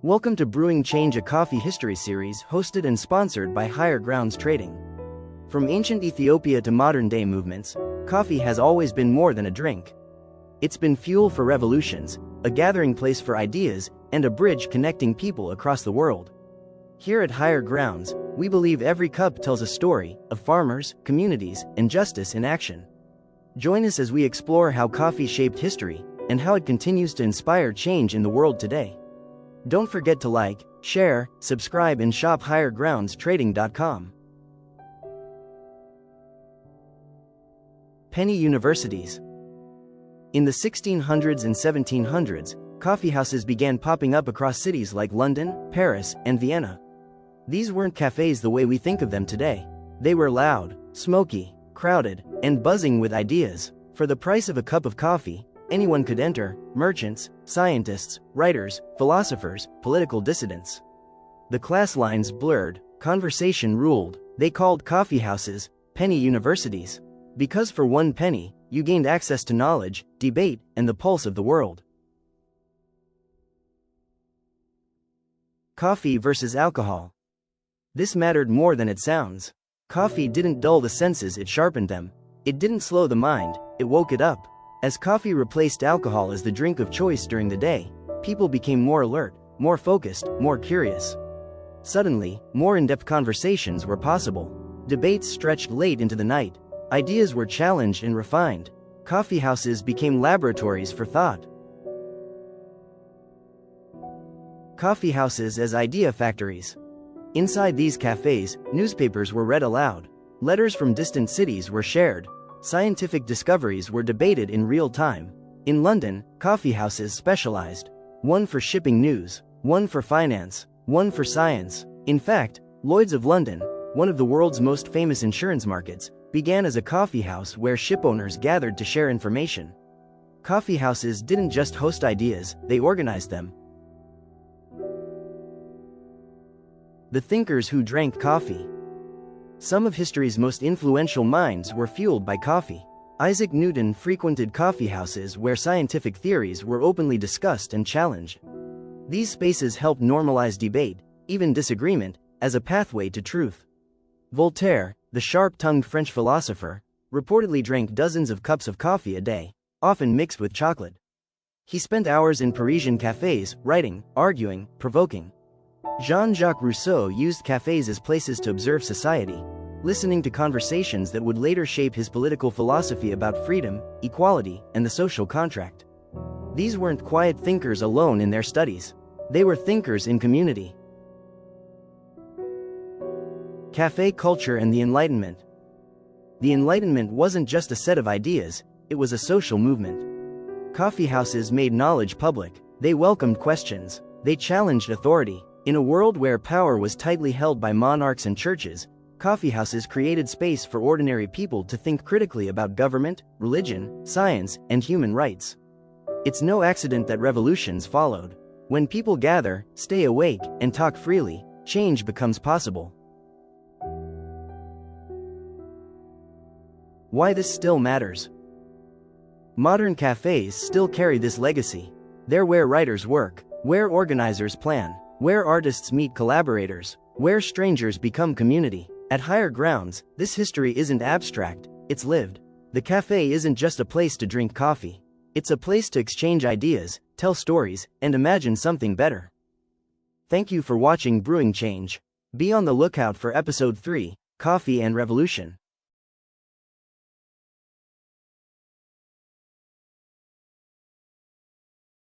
Welcome to Brewing Change, a coffee history series hosted and sponsored by Higher Grounds Trading. From ancient Ethiopia to modern-day movements, coffee has always been more than a drink. It's been fuel for revolutions, a gathering place for ideas, and a bridge connecting people across the world. Here at Higher Grounds, we believe every cup tells a story of farmers, communities, and justice in action. Join us as we explore how coffee shaped history and how it continues to inspire change in the world today. Don't forget to like, share, subscribe, and shop highergroundstrading.com. Penny universities. In the 1600s and 1700s, coffeehouses began popping up across cities like London, Paris, and Vienna. These weren't cafes the way we think of them today. They were loud, smoky, crowded, and buzzing with ideas. For the price of a cup of coffee, anyone could enter: merchants, scientists, writers, philosophers, political dissidents. The class lines blurred, conversation ruled. They called coffeehouses penny universities, because for 1 penny, you gained access to knowledge, debate, and the pulse of the world. Coffee versus alcohol. This mattered more than it sounds. Coffee didn't dull the senses, it sharpened them. It didn't slow the mind, it woke it up. As coffee replaced alcohol as the drink of choice during the day, people became more alert, more focused, more curious. Suddenly, more in-depth conversations were possible. Debates stretched late into the night. Ideas were challenged and refined. Coffeehouses became laboratories for thought. Coffeehouses as idea factories. Inside these cafes, newspapers were read aloud. Letters from distant cities were shared. Scientific discoveries were debated in real time. In London, coffeehouses specialized. One for shipping news, one for finance, one for science. In fact, Lloyd's of London, one of the world's most famous insurance markets, began as a coffeehouse where shipowners gathered to share information. Coffeehouses didn't just host ideas, they organized them. The thinkers who drank coffee. Some of history's most influential minds were fueled by coffee. Isaac Newton frequented coffeehouses where scientific theories were openly discussed and challenged. These spaces helped normalize debate, even disagreement, as a pathway to truth. Voltaire, the sharp-tongued French philosopher, reportedly drank dozens of cups of coffee a day, often mixed with chocolate. He spent hours in Parisian cafes, writing, arguing, provoking. Jean-Jacques Rousseau used cafes as places to observe society, listening to conversations that would later shape his political philosophy about freedom, equality, and the social contract. These weren't quiet thinkers alone in their studies. They were thinkers in community. Cafe culture and the Enlightenment. The Enlightenment wasn't just a set of ideas, it was a social movement. Coffeehouses made knowledge public. They welcomed questions. They challenged authority. In a world where power was tightly held by monarchs and churches, coffeehouses created space for ordinary people to think critically about government, religion, science, and human rights. It's no accident that revolutions followed. When people gather, stay awake, and talk freely, change becomes possible. Why this still matters. Modern cafes still carry this legacy. They're where writers work, where organizers plan, where artists meet collaborators, where strangers become community. At Higher Grounds, this history isn't abstract, it's lived. The cafe isn't just a place to drink coffee. It's a place to exchange ideas, tell stories, and imagine something better. Thank you for watching Brewing Change. Be on the lookout for episode 3, Coffee and Revolution.